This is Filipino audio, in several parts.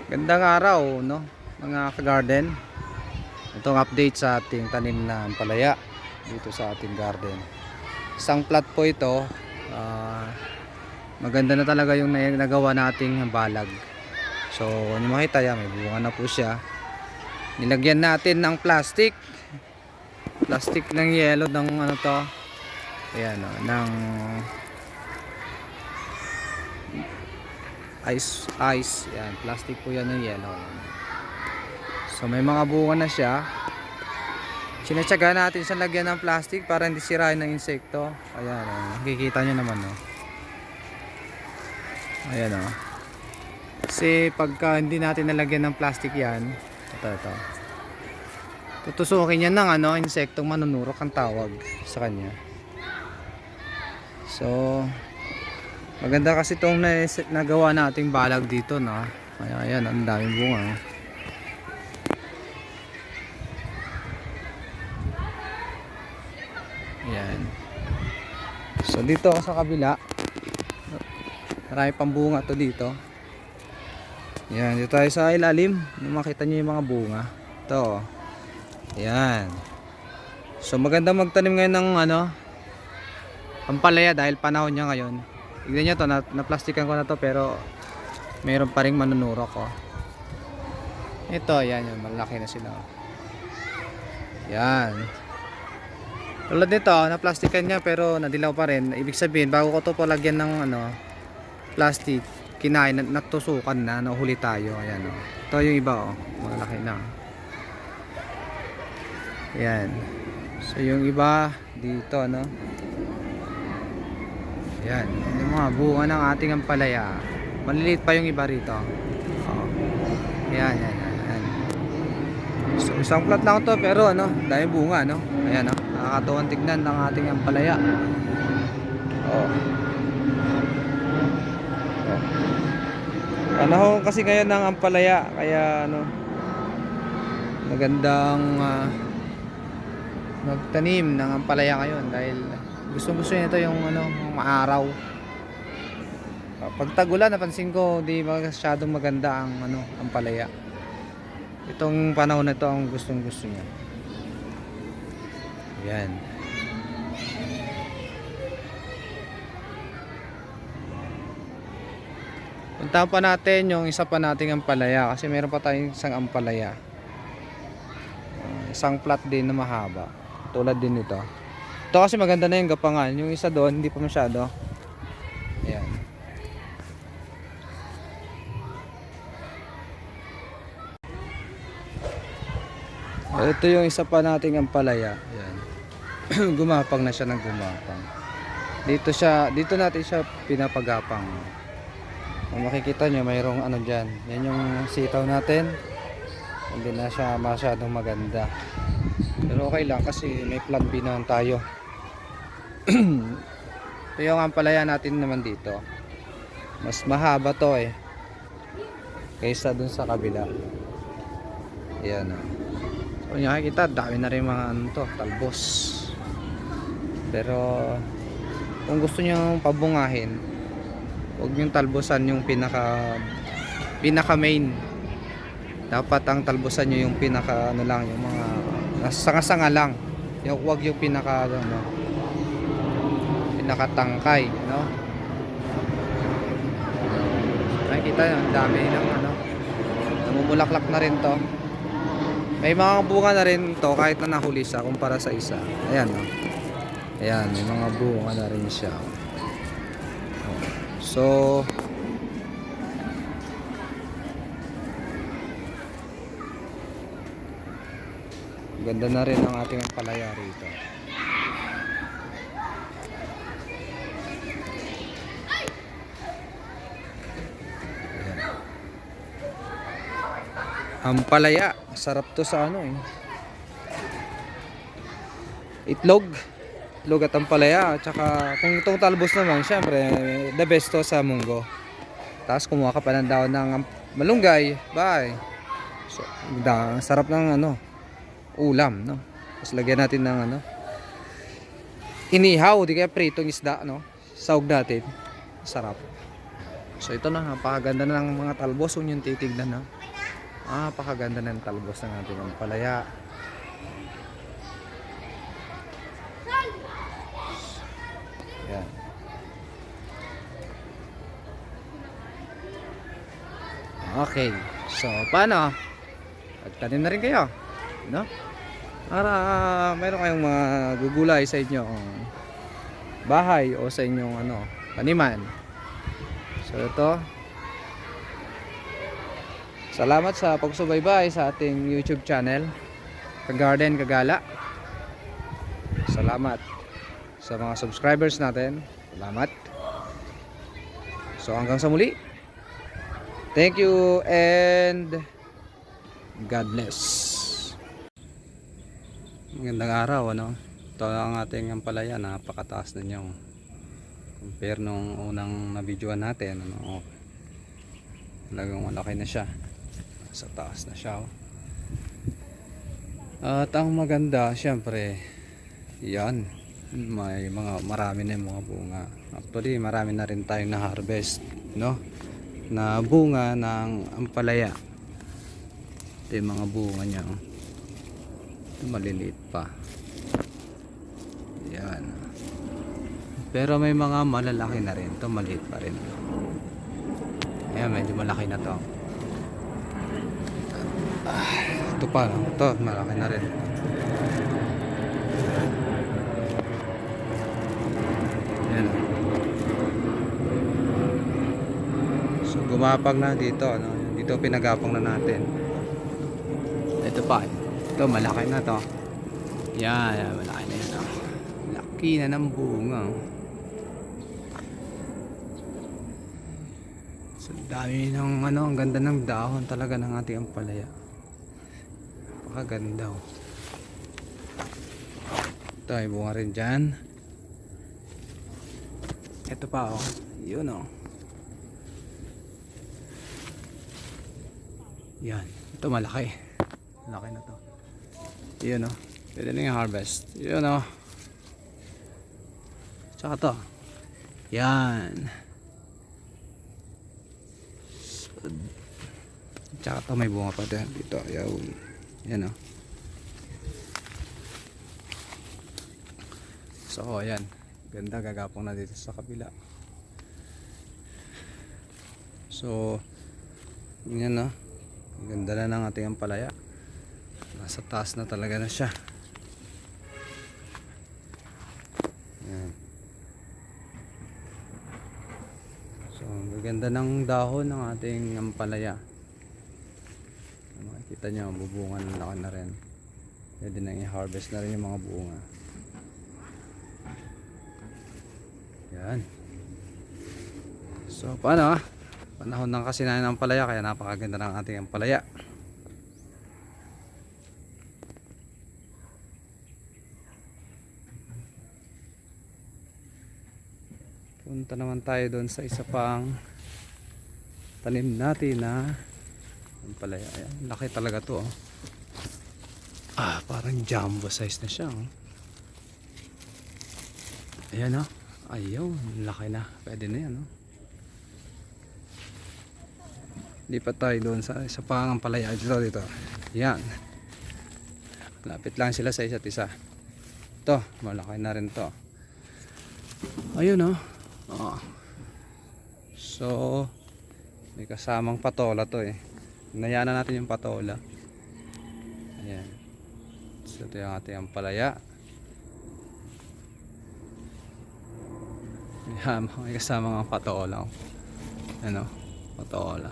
Gandang araw, no, mga ka-garden. Itong update sa ating tanim na ampalaya dito sa ating garden. Isang plot po ito. Maganda na talaga yung nagawa nating balag. So kung nyo makita yan, may bunga na po siya. Nilagyan natin ng plastic ng yellow ng ano to. Ayan, no, ng ice. Yan, plastic po yan ng yellow. So may mga bunga na siya. Sinatsaga natin sa lagyan ng plastic para hindi sirain ng insekto. Ayan, nakikita nyo naman, no. Ayan, no. Kasi pagka hindi natin nalagyan ng plastic yan, ito, tutusukin yan ng insektong manunurok ang tawag sa kanya. So maganda kasi itong nagawa nating balag dito, no. Ayan, ang daming bunga. Ayan. So dito sa kabila, marami pang bunga to dito. Ayan, dito tayo sa ilalim. Makita nyo yung mga bunga. Ito. Ayan. So maganda magtanim ngayon ng ampalaya dahil panahon niya ngayon. Tignan nyo to, na-plastikan ko na to pero mayroon pa ring manunurok, oh. Ito, ayan yun, malaki na sila. Ayan. Tulad nito, na-plastikan niya pero nadilaw pa rin. Ibig sabihin, bago ko to palagyan ng plastic, kinain, natusukan na, nahuli tayo. Ayan, oh. Ito yung iba, oh, malaki na. Ayan. So yung iba dito, Ayan, yung mga bunga ng ating ampalaya. Maliliit pa yung iba rito. Oh. Ayan. So isang plat lang to pero dahil bunga, Ayan, nakakatuwang tignan ng ating ampalaya. Panahon kasi ngayon ng ampalaya kaya magandang magtanim ng ampalaya ngayon dahil gusto nito yung maaraw. Pag tagulan, napansin ko di masyadong maganda ang ampalaya. Itong panahon na ito ang gusto niya. Ayan. Puntahan pa natin yung isa pa nating ampalaya kasi meron pa tayong isang ampalaya. Isang plat din na mahaba. Tulad din nito. Ito kasi maganda na yung gapangan. Yung isa doon hindi pa masyado. Ayan. Ito yung isa pa nating ampalaya. Ayan. Gumapang na siya ng gumapang. Dito natin siya pinapagapang. Kung makikita nyo, mayroong dyan. Yan yung sitaw natin. Hindi na siya masyadong maganda. Pero okay lang kasi may plan B naman tayo. Ito yung ampalaya natin naman dito. Mas mahaba to kaysa dun sa kabila. Ayan, so nyo nakikita, dami na rin mga talbos. Pero kung gusto nyo pabungahin, huwag nyo talbosan yung pinaka main. Dapat ang talbosan nyo yung pinaka lang, yung mga sanga-sanga lang. Huwag yung pinaka pinakatangkay, nakikita nyo, ang dami ng namumulaklak na rin to. May mga bunga na rin to kahit na nahuli siya kumpara sa isa. Ayan, ayan, may mga bunga na rin siya. So ganda na rin ang ating ampalaya rito. Ayan. Ampalaya, sarap to sa itlog at ampalaya. Tsaka kung itong talbos naman, syempre the best to sa munggo. Tapos kumuha ka pa ng daon ng malunggay, bye. So, sarap ng ulam, Tapos lagyan natin ng inihaw, di kaya pritong isda, sahog natin. Sarap. So ito na, napakaganda na ng mga talbos. Kung yung titignan na, napakaganda na ng talbos ng ating ampalaya. Yan. Okay. So paano? Magtanim na rin kayo, no? Para mayroon kayong mga gugulay sa inyong bahay o sa inyong taniman. So ito. Salamat sa pagsubaybay sa ating YouTube channel, Kagarden Kagala. Salamat sa mga subscribers natin. Salamat. So hanggang sa muli. Thank you and God bless. Magandang araw, Ito ang ating ampalaya, napakataas na niyo. Compare nung unang na-videoan natin, talagang malaki na siya. Sa taas na siya. At ang maganda, syempre, yan, marami na yung mga bunga. Actually, marami na rin tayong na-harvest, na bunga ng ampalaya. Ito yung mga bunga niya. Ito maliliit pa. Yan. Pero may mga malalaki na rin. Ito maliit pa rin. Ayan, medyo malaki na to. Ito pa. Ito malaki na rin. Ayan. So gumapang na dito. Dito pinagapang na natin. Ito pa. Ito malaki na to. Yan, malaki na yan. Laki na ng bunga. So dami ng ang ganda ng dahon talaga ng ating ampalaya. Napakaganda. Ito ay bunga rin dyan. Ito pa yun yan, ito malaki. Malaki na to. Yun pwede na yung harvest. Yun tsaka to. Yan. Tsaka to may bunga pa dito. Yan So yan. Ganda, gagapong na dito sa kabila. So yan ganda na ng ating ampalaya. Nasa taas na talaga na siya. Yan. So gaganda ng dahon ng ating ampalaya. Makikita nyo, bubunga ng laki na rin. Pwede na i-harvest na rin yung mga bunga. Yan. So paano panahon ng kasinayan ng ampalaya, kaya napakaganda ng ating ampalaya. Punta naman tayo doon sa isa pang tanim natin na ampalaya. Ayan, laki talaga to parang jumbo size na siya Ayan ayun, laki na. Pwede na yan Lipat tayo doon sa isa pang ampalaya dito. Yan, lapit lang sila sa isa't isa. Ito, malaki na rin to. Ayun so may kasamang patola to Hinayaan na natin yung patola. Ayan. So ito yung ating ampalaya. Ayan, may kasamang patola. Patola.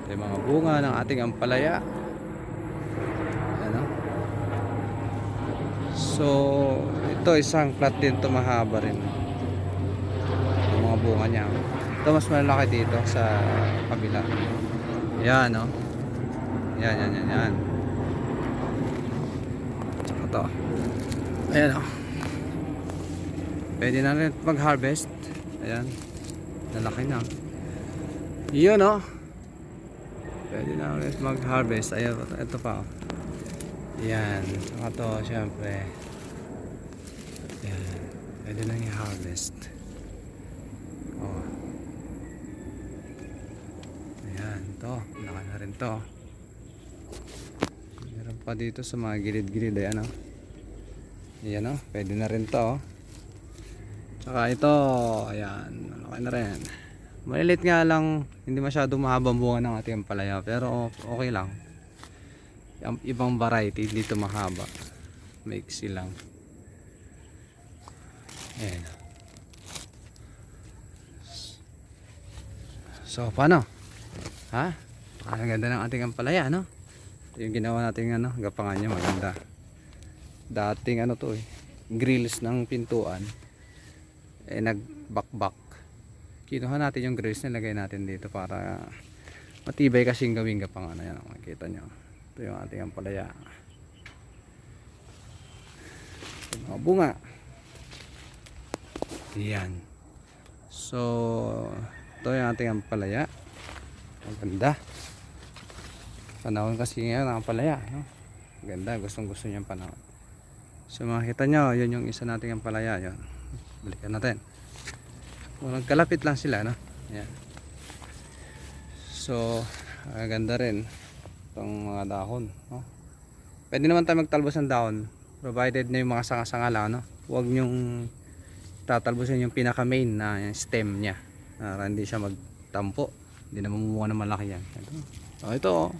Ito yung mga bunga ng ating ampalaya. Ayan So ito isang plat din to, mahaba rin yung mga bunga niya. Ito mas malaki dito sa kabila. Yan Yan. Tsaka to. Ayan Pwede na rin mag-harvest. Ayan. Nalaki na. Yun Pwede na rin mag-harvest. Ayan, ito pa Yan. Tsaka to, syempre. Yan. Pwede nang i-harvest. Oh. Ayan, to. Laka na rin to. Meron pa dito sa mga gilid-gilid. Ayan o. Ayan o. Pwede na rin to. Tsaka ito. Ayan. Malaki na rin. Malilit nga lang. Hindi masyado mahabang bunga ng ating ampalaya. Pero okay lang. Yung ibang variety dito mahaba. Maiksi lang. Ayan. So paano? Ha? Ang ganda ng ating ampalaya, no? Yung ginawa natin ano, gapangan niya maganda. Dating ano to grills ng pintuan. Nagbakbak. Kinuha natin yung grills, nilagay natin dito para matibay kasing gawing gapangan. Ayan, makikita nyo. Ito yung ating ampalaya. Ito mga bunga. Yan. So, ito yung ating ampalaya. Maganda. Panahon kasi ngayon ang ampalaya, no? Ganda, gustong gusto niya ang panahon. So makikita nyo, yun yung isa nating ampalaya. Yun. Balikan natin. Nagkalapit lang sila, no? Yan. So ganda rin itong mga dahon, no? Pwede naman tayo magtalbos ng dahon provided na yung mga sanga-sanga lang, no? Huwag nyong tatalbosin yung pinaka main na stem nya para hindi siya magtampo, hindi na mamumunga na malaki yan. Ito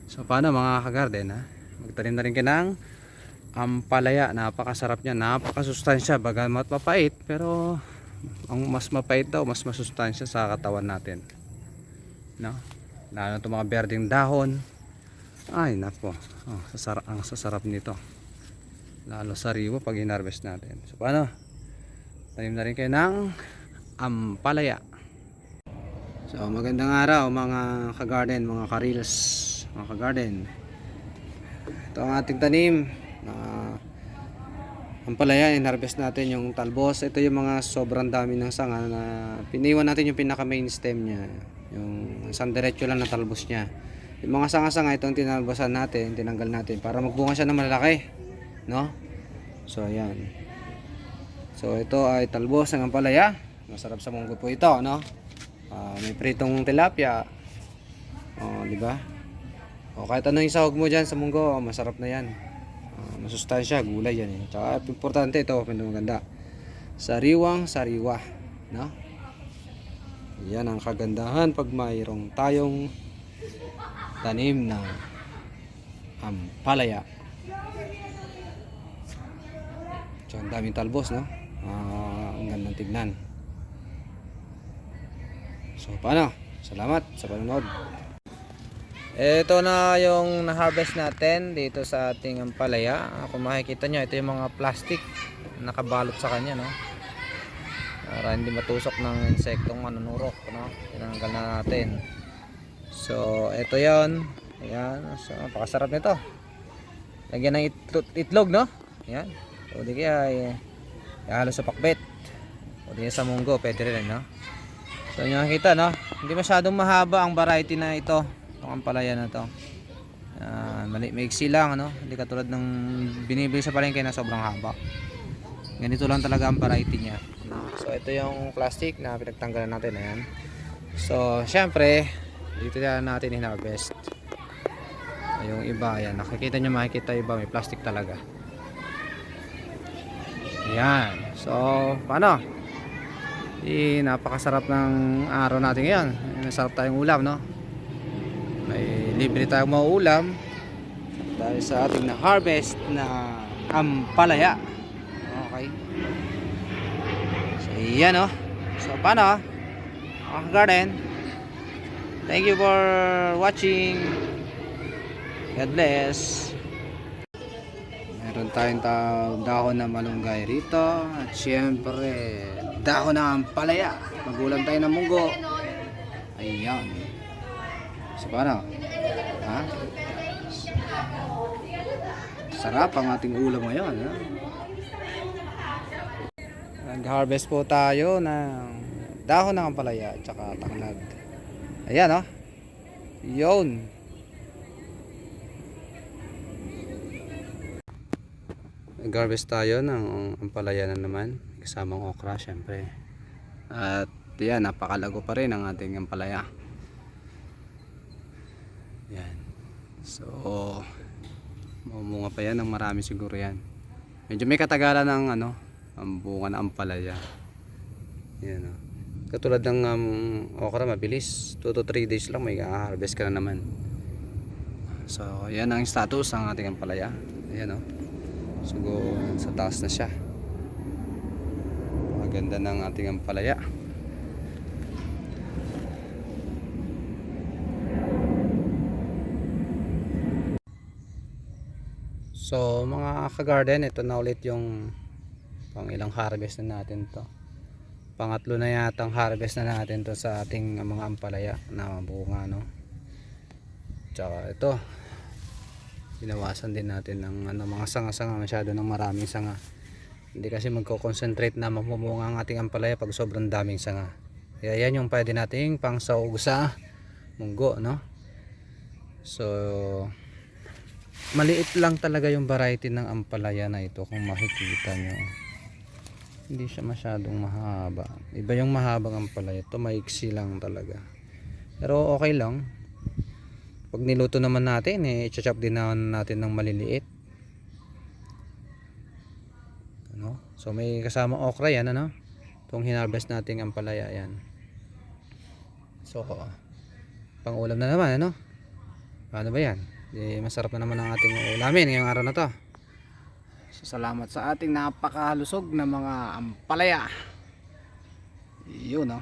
so paano mga kagarden, ha? Magtanim na rin kayo ng ampalaya. Napakasarap niya, napakasustansya, bagamat mapait, pero ang mas mapait daw mas masustansya sa katawan natin, no? Lalo itong mga berdeng dahon, ay nako, ang sasarap nito, lalo sariwa pag hinarvest natin. So paano, tanim na rin kayo ng ampalaya. So magandang araw mga kagarden, mga karils, mga kagarden. Ito ang ating tanim na ampalaya. In-harvest natin yung talbos. Ito yung mga sobrang dami ng sanga na piniwan natin yung pinaka main stem nya, yung isang diretso lang na talbos nya. Yung mga sanga-sanga itong tinalbosan natin, tinanggal natin para magbunga siya ng malalaki, no? So ayan. So ito ay talbos ng ampalaya. Masarap sa munggo po ito, no? May pritong tilapia, di ba? Kahit ano yung sahog mo dyan sa munggo, masarap na yan. Masustansya, gulay yan, eh. Tsaka importante ito, maganda, sariwang sariwa, no? Yan ang kagandahan pag mayroong tayong tanim na ampalaya. So ang daming talbos, no? Ang gandang tignan. So paano? Salamat sa panonood. Ito na yung na-harvest natin dito sa ating ampalaya. Kung makikita nyo, ito yung mga plastic nakabalot sa kanya, no? Para hindi matusok ng insektong manunurok, no? Tinanggal na natin. So ito yon. Ayan. So napakasarap nito. Lagyan ng itlog, no? Ayan. O di kaya ihalo sa pakbet. O di sa munggo, pwede rin, no? So nyo nakikita, no? Hindi masyadong mahaba ang variety na ito, itong ampalaya na to. Maiksi lang, ano? Hindi katulad ng binibili sa palengke na sobrang haba. Ganito lang talaga ang variety niya. So ito yung plastic na pinagtanggalan natin. Ayan. So syempre dito na natin in-harvest. Yung iba, ayan, nakikita nyo, makikita iba, may plastic talaga. Ayan. So paano? Napakasarap ng araw natin ngayon. Masarap tayong ulam, no? May libre tayong mauulam dahil sa ating na-harvest na ampalaya. Okay. So yan, no? So paano, mga garden? Thank you for watching. God bless. Meron tayong dahon na malunggay rito. At syempre dahon ng ampalaya. Magulam tayo ng munggo. Ayan. So paano? Ha? Sarap ang ating ulam ngayon, ha? Nag-harvest po tayo ng dahon ng ampalaya at saka tanglad. Ayan, ha? Yun. Nag-harvest tayo ng ampalaya na naman, kasamang okra syempre. At yan, napakalago pa rin ang ating ampalaya. Yan. So, mamunga pa yan ng marami siguro yan. Medyo may katagalan ng ang bunga ng ampalaya. Yan o. Katulad ng okra, mabilis. 2 to 3 days lang may harvest ka na naman. So, yan ang status ng ating ampalaya. Ayan o. Siguro sa taas na siya. Maganda ng ating ampalaya. So mga ka-garden, ito na ulit yung pang ilang harvest na natin to. Pangatlo na yatang harvest na natin to sa ating mga ampalaya na bunga, no. Tsaka ito, binawasan din natin ng mga sanga-sanga, masyado ng maraming sanga. Hindi kasi magko-concentrate na mamumunga ang ating ampalaya pag sobrang daming sanga. Kaya yan yung pwede nating pang saug sa munggo, no. So maliit lang talaga yung variety ng ampalaya na ito, kung makikita nyo. Hindi siya masyadong mahaba. Iba yung mahabang ampalaya, ito maiksi lang talaga. Pero okay lang. Pag niluto naman natin, i-chop din natin ng maliliit. So may kasama okra yan, itong hinarvest nating ampalaya yan. So pang ulam na naman, paano ba yan? Masarap na naman ang ating ulamin ngayong araw na to. So, salamat sa ating napakalusog na mga ampalaya. Yun,